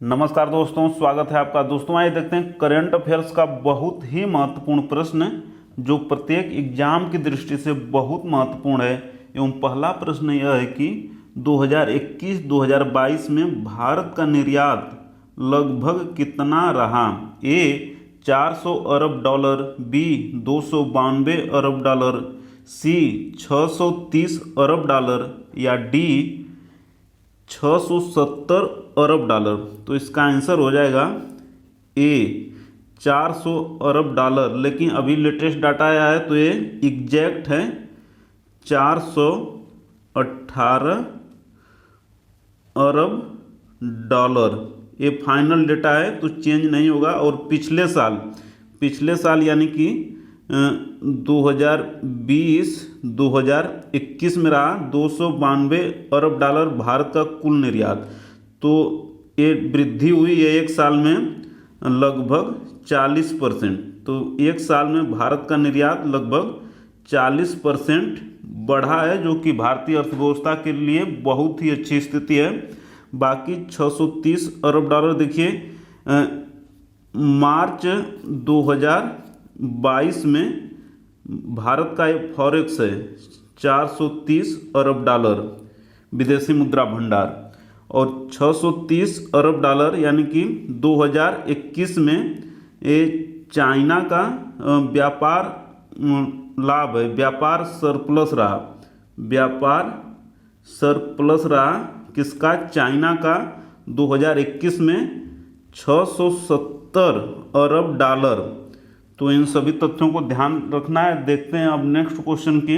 नमस्कार दोस्तों, स्वागत है आपका। दोस्तों आइए देखते हैं करंट अफेयर्स का बहुत ही महत्वपूर्ण प्रश्न जो प्रत्येक एग्जाम की दृष्टि से बहुत महत्वपूर्ण है। एवं पहला प्रश्न यह है कि 2021-2022 में भारत का निर्यात लगभग कितना रहा। ए 400 अरब डॉलर, बी 292 अरब डॉलर, सी 630 अरब डॉलर या डी 670 अरब डॉलर। तो इसका आंसर हो जाएगा ए 400 अरब डॉलर। लेकिन अभी लेटेस्ट डाटा आया है तो ये एग्जैक्ट है 418 अरब डॉलर। ये फाइनल डेटा है तो चेंज नहीं होगा। और पिछले साल यानी कि 2020-2021 में रहा 292 अरब डॉलर भारत का कुल निर्यात। तो ये वृद्धि हुई है एक साल में लगभग 40%। तो एक साल में भारत का निर्यात लगभग 40% बढ़ा है, जो कि भारतीय अर्थव्यवस्था के लिए बहुत ही अच्छी स्थिति है। बाकी 630 अरब डॉलर देखिए मार्च 2022 में भारत का एक फॉरेक्स है 430 अरब डॉलर विदेशी मुद्रा भंडार, और 630 अरब डॉलर यानी कि 2021 में ये चाइना का व्यापार लाभ है, व्यापार सरप्लस रहा किसका, चाइना का 2021 में 670 अरब डॉलर। तो इन सभी तथ्यों को ध्यान रखना है। देखते हैं अब नेक्स्ट क्वेश्चन की।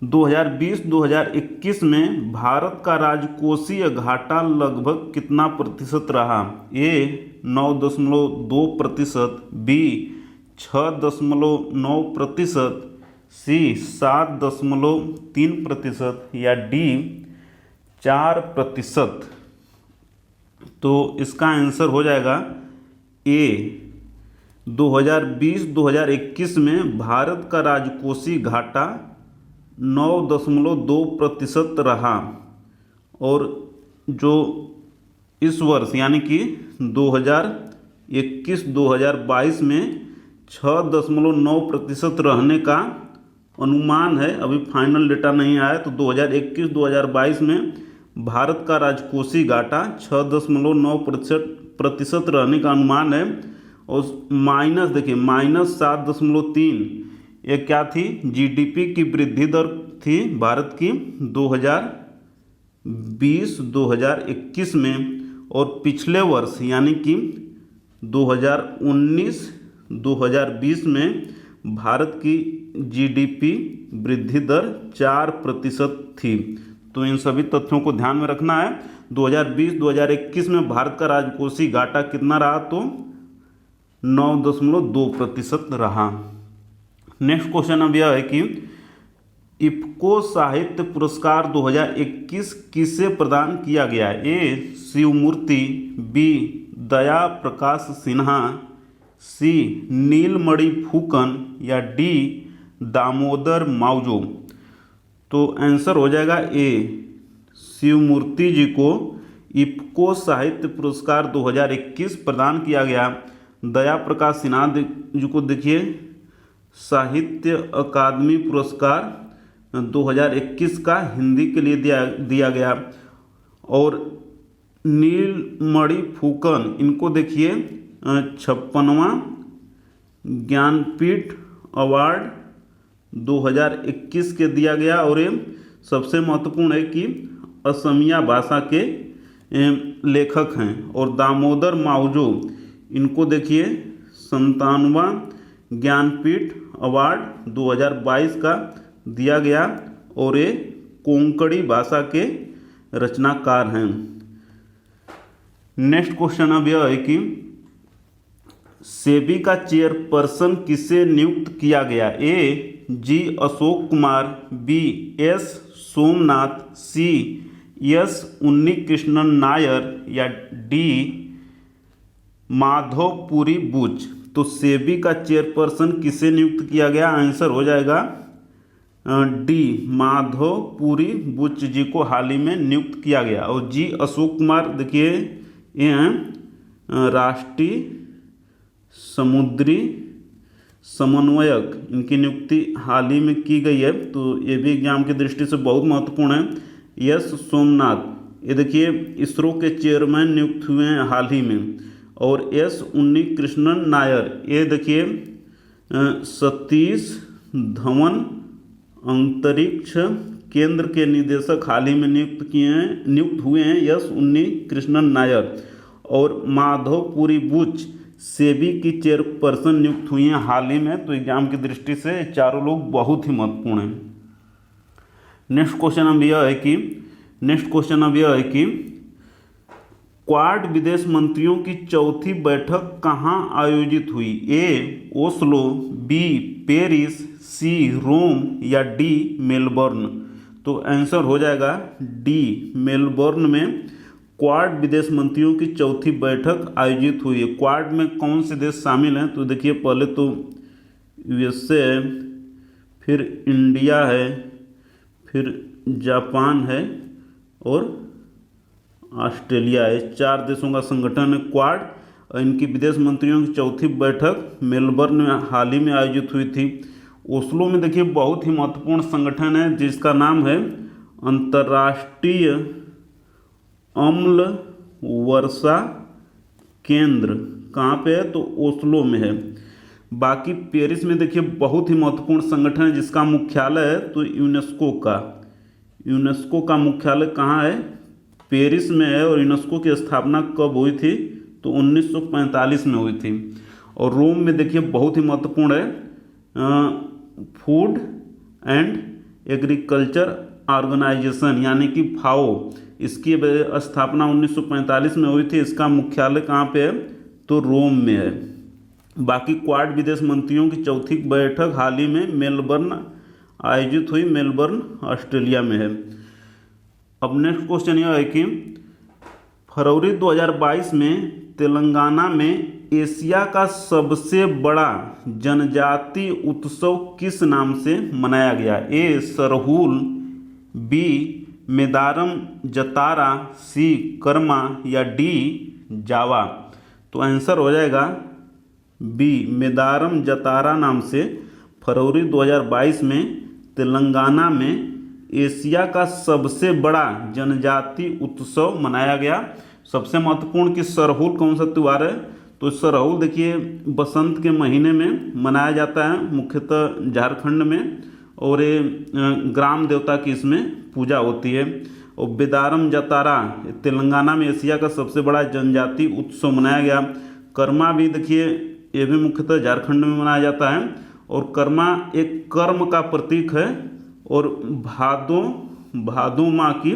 2020-2021 में भारत का राजकोषीय घाटा लगभग कितना प्रतिशत रहा। ए 9.2%, बी 6.9%, सी 7.3% या डी 4%। तो इसका आंसर हो जाएगा ए 2020-2021 में भारत का राजकोषीय घाटा 9.2% रहा, और जो इस वर्ष यानी कि 2021-2022 में 6.9% रहने का अनुमान है। अभी फाइनल डेटा नहीं आया। तो 2021-2022 में भारत का राजकोषीय घाटा 6.9% रहने का अनुमान है। और माइनस देखिए -7.3 ये क्या थी, जीडीपी की वृद्धि दर थी भारत की 2020-2021 में। और पिछले वर्ष यानी कि 2019-2020 में भारत की जीडीपी वृद्धि दर 4% थी। तो इन सभी तथ्यों को ध्यान में रखना है। 2020-2021 में भारत का राजकोषीय घाटा कितना रहा, तो 9.2% रहा। नेक्स्ट क्वेश्चन अब यह है कि इफ्को साहित्य पुरस्कार 2021 किसे प्रदान किया गया। ए शिवमूर्ति, बी दया प्रकाश सिन्हा, सी नीलमणि फूकन या डी दामोदर मावजो। तो आंसर हो जाएगा ए शिवमूर्ति जी को इफ्को साहित्य पुरस्कार 2021 प्रदान किया गया। दया प्रकाश सिन्हा जी को देखिए साहित्य अकादमी पुरस्कार 2021 का हिंदी के लिए दिया गया। और नीलमणि फूकन इनको देखिए 56वां ज्ञानपीठ अवार्ड 2021 के दिया गया। और ये सबसे महत्वपूर्ण है कि असमिया भाषा के लेखक हैं। और दामोदर मावजो इनको देखिए 57वां ज्ञानपीठ अवार्ड 2022 का दिया गया, और ये कोंकणी भाषा के रचनाकार हैं। नेक्स्ट क्वेश्चन अब यह है कि सेबी का चेयरपर्सन किसे नियुक्त किया गया। A G Ashok Kumar, B S Somanath, C S Unnikrishnan Nair या डी माधवपुरी बुच। तो सेबी का चेयरपर्सन किसे नियुक्त किया गया, आंसर हो जाएगा डी माधवपुरी बुच जी को हाल ही में नियुक्त किया गया। और जी अशोक कुमार देखिए ये हैं राष्ट्रीय समुद्री समन्वयक, इनकी नियुक्ति हाल ही में की गई है, तो ये भी एग्जाम की दृष्टि से बहुत महत्वपूर्ण है। यस सोमनाथ ये देखिए इसरो के चेयरमैन नियुक्त हुए हैं हाल ही में। और एस उन्नी कृष्णन नायर ये देखिए सतीश धवन अंतरिक्ष केंद्र के निदेशक हाल ही में नियुक्त हुए हैं यस उन्नी कृष्णन नायर। और माधवपुरी बुच सेबी की चेयरपर्सन नियुक्त हुई हैं हाल ही में। तो एग्जाम की दृष्टि से चारों लोग बहुत ही महत्वपूर्ण हैं। नेक्स्ट क्वेश्चन अब यह है कि क्वाड विदेश मंत्रियों की चौथी बैठक कहाँ आयोजित हुई? ए ओस्लो, बी पेरिस, सी रोम या डी मेलबर्न? तो आंसर हो जाएगा डी मेलबर्न में क्वाड विदेश मंत्रियों की चौथी बैठक आयोजित हुई है। क्वाड में कौन से देश शामिल हैं? तो देखिए पहले तो यूएसए है, फिर इंडिया है, फिर जापान है और ऑस्ट्रेलिया है। 4 देशों का संगठन है क्वाड। इनकी विदेश मंत्रियों की चौथी बैठक मेलबर्न में हाल ही में आयोजित हुई थी। ओस्लो में देखिए बहुत ही महत्वपूर्ण संगठन है जिसका नाम है अंतर्राष्ट्रीय अम्ल वर्षा केंद्र। कहाँ पे है? तो ओस्लो में है। बाकी पेरिस में देखिए बहुत ही महत्वपूर्ण संगठन है जिसका मुख्यालय है तो यूनेस्को का मुख्यालय कहाँ है? पेरिस में है। और यूनेस्को की स्थापना कब हुई थी? तो 1945 में हुई थी। और रोम में देखिए बहुत ही महत्वपूर्ण है फूड एंड एग्रीकल्चर ऑर्गेनाइजेशन यानी कि फाओ, इसकी स्थापना 1945 में हुई थी। इसका मुख्यालय कहाँ पे है? तो रोम में है। बाकी क्वाड विदेश मंत्रियों की चौथी बैठक हाल ही में मेलबर्न आयोजित हुई, मेलबर्न ऑस्ट्रेलिया में है। अब नेक्स्ट क्वेश्चन यह है कि फरवरी 2022 में तेलंगाना में एशिया का सबसे बड़ा जनजाति उत्सव किस नाम से मनाया गया? ए सरहूल, बी मेदारम जतारा, सी कर्मा या डी जावा? तो आंसर हो जाएगा बी मेदारम जतारा नाम से फरवरी 2022 में तेलंगाना में एशिया का सबसे बड़ा जनजाति उत्सव मनाया गया। सबसे महत्वपूर्ण कि सरहूल कौन सा त्यौहार है? तो सरहूल देखिए बसंत के महीने में मनाया जाता है मुख्यतः झारखंड में। और ये ग्राम देवता की इसमें पूजा होती है। और बेदारम जतारा तेलंगाना में एशिया का सबसे बड़ा जनजाति उत्सव मनाया गया। कर्मा भी देखिए ये भी मुख्यतः झारखंड में मनाया जाता है। और कर्मा एक कर्म का प्रतीक है और भादों माह की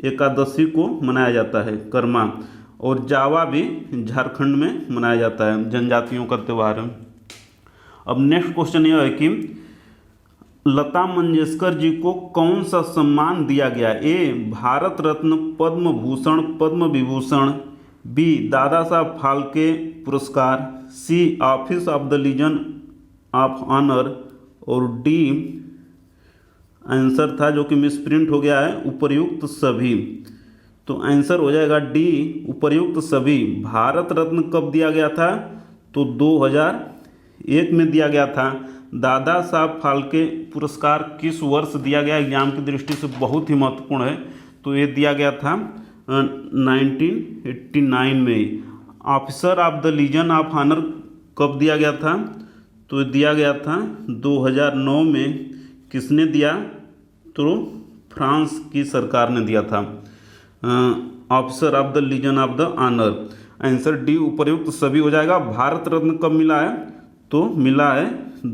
एकादशी को मनाया जाता है कर्मा। और जावा भी झारखंड में मनाया जाता है, जनजातियों का त्यौहार है। अब नेक्स्ट क्वेश्चन यह है कि लता मंगेशकर जी को कौन सा सम्मान दिया गया? ए भारत रत्न, पद्म भूषण, पद्म विभूषण, बी दादा साहब फाल्के पुरस्कार, C office of the legion of honour और डी आंसर था जो कि मिसप्रिंट हो गया है उपर्युक्त सभी। तो आंसर हो जाएगा डी उपर्युक्त सभी। भारत रत्न कब दिया गया था? तो 2001 में दिया गया था। दादा साहब फाल्के पुरस्कार किस वर्ष दिया गया? एग्जाम की दृष्टि से बहुत ही महत्वपूर्ण है। तो ये दिया गया था 1989 में। Officer of the legion of honour कब दिया गया था? तो दिया गया था 2009 में। किसने दिया? तो फ्रांस की सरकार ने दिया था officer of the legion of the honour. Answer D उपर्युक्त सभी हो जाएगा। भारत रत्न कब मिला है? तो मिला है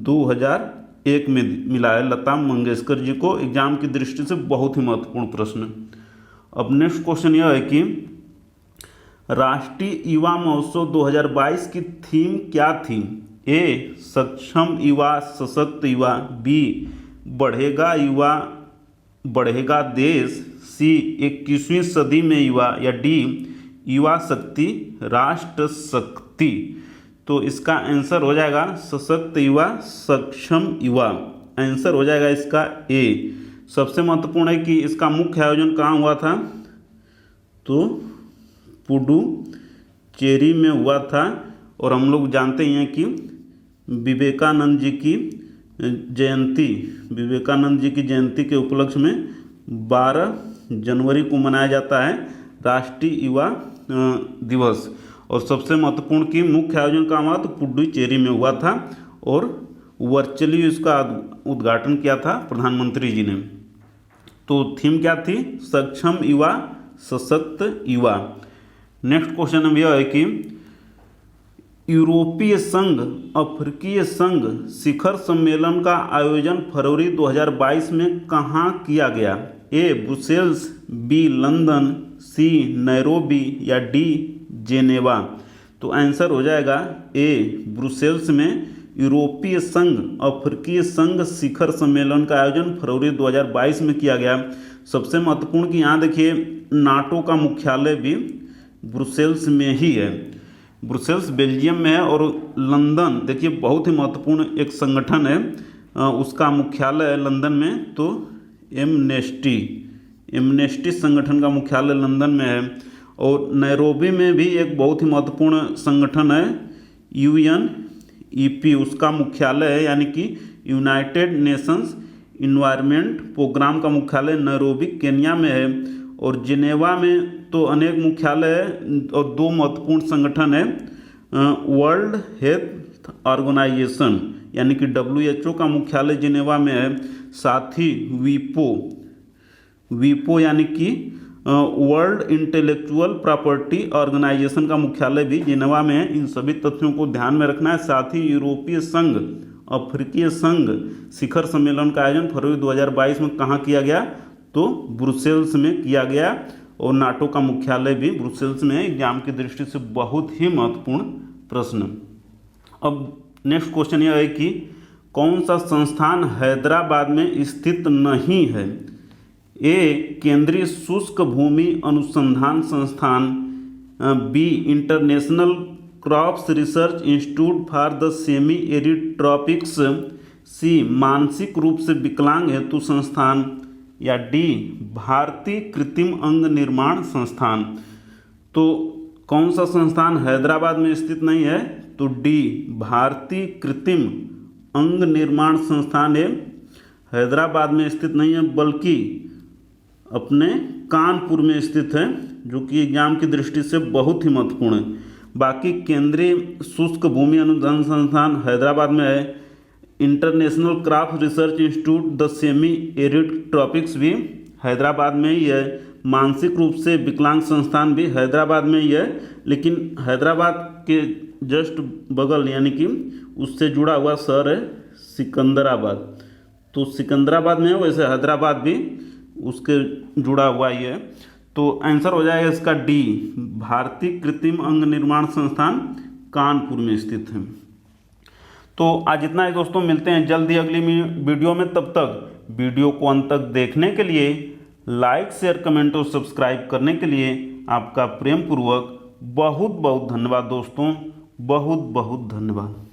2001 में मिला है लता मंगेशकर जी को। एग्जाम की दृष्टि से बहुत ही महत्वपूर्ण प्रश्न। अब नेक्स्ट क्वेश्चन यह है कि राष्ट्रीय युवा महोत्सव 2022 की थीम क्या थी? ए सक्षम युवा सशक्त युवा, बी बढ़ेगा युवा बढ़ेगा देश, सी 21वीं सदी में युवा या डी युवा शक्ति राष्ट्र शक्ति? तो इसका आंसर हो जाएगा सशक्त युवा सक्षम युवा। आंसर हो जाएगा इसका ए। सबसे महत्वपूर्ण है कि इसका मुख्य आयोजन कहाँ हुआ था, तो पुडुचेरी में हुआ था। और हम लोग जानते ही हैं कि विवेकानंद जी की जयंती के उपलक्ष्य में 12 जनवरी को मनाया जाता है राष्ट्रीय युवा दिवस। और सबसे महत्वपूर्ण कि मुख्य आयोजन कहाँ हुआ, तो पुडुचेरी में हुआ था और वर्चुअली इसका उद्घाटन किया था प्रधानमंत्री जी ने। तो थीम क्या थी, सक्षम युवा सशक्त युवा। नेक्स्ट क्वेश्चन अब यह है कि यूरोपीय संघ अफ्रीकीय संघ शिखर सम्मेलन का आयोजन फरवरी 2022 में कहाँ किया गया, ए ब्रुसेल्स, बी लंदन, सी नैरोबी या डी जेनेवा। तो आंसर हो जाएगा ए ब्रुसेल्स में यूरोपीय संघ अफ्रीकीय संघ शिखर सम्मेलन का आयोजन फरवरी 2022 में किया गया। सबसे महत्वपूर्ण कि यहाँ देखिए नाटो का मुख्यालय भी ब्रुसेल्स में ही है। ब्रुसेल्स बेल्जियम में है और लंदन देखिए बहुत ही महत्वपूर्ण एक संगठन है, उसका मुख्यालय है लंदन में। तो एमनेस्टी संगठन का मुख्यालय लंदन में है। और नैरोबी में भी एक बहुत ही महत्वपूर्ण संगठन है UNEP, उसका मुख्यालय है, यानी कि यूनाइटेड नेशंस इन्वायरमेंट प्रोग्राम का मुख्यालय नैरोबी केन्या में है। और जिनेवा में तो अनेक मुख्यालय है और 2 महत्वपूर्ण संगठन है, वर्ल्ड हेल्थ ऑर्गेनाइजेशन यानी कि WHO का मुख्यालय जिनेवा में है, साथ ही वीपो यानी कि वर्ल्ड इंटेलेक्चुअल प्रॉपर्टी ऑर्गेनाइजेशन का मुख्यालय भी जिनेवा में है। इन सभी तथ्यों को ध्यान में रखना है। साथ ही यूरोपीय संघ अफ्रीकीय संघ शिखर सम्मेलन का आयोजन फरवरी 2022 में कहाँ किया गया, तो ब्रुसेल्स में किया गया। और नाटो का मुख्यालय भी ब्रुसेल्स में है। एग्जाम की दृष्टि से बहुत ही महत्वपूर्ण प्रश्न। अब नेक्स्ट क्वेश्चन यह है कि कौन सा संस्थान हैदराबाद में स्थित नहीं है, ए केंद्रीय शुष्क भूमि अनुसंधान संस्थान, B international crops research institute for the semi arid tropics, C मानसिक रूप से विकलांग हेतु संस्थान या डी भारतीय कृत्रिम अंग निर्माण संस्थान। तो कौन सा संस्थान हैदराबाद में स्थित नहीं है, तो डी भारतीय कृत्रिम अंग निर्माण संस्थान है हैदराबाद में स्थित नहीं है, बल्कि अपने कानपुर में स्थित है, जो कि एग्जाम की दृष्टि से बहुत ही महत्वपूर्ण है। बाकी केंद्रीय शुष्क भूमि अनुसंधान संस्थान हैदराबाद में है, international crop research institute the semi arid tropics भी हैदराबाद में ही है, मानसिक रूप से विकलांग संस्थान भी हैदराबाद में ही है। लेकिन हैदराबाद के जस्ट बगल यानी कि उससे जुड़ा हुआ शहर है सिकंदराबाद, तो सिकंदराबाद में है, वैसे हैदराबाद भी उसके जुड़ा हुआ ही है। तो आंसर हो जाएगा इसका डी भारतीय कृत्रिम अंग निर्माण संस्थान कानपुर में स्थित है। तो आज इतना ही दोस्तों, मिलते हैं जल्दी अगली वीडियो में। तब तक वीडियो को अंत तक देखने के लिए, लाइक शेयर कमेंट और सब्सक्राइब करने के लिए आपका प्रेम पूर्वक बहुत बहुत धन्यवाद दोस्तों, बहुत बहुत धन्यवाद।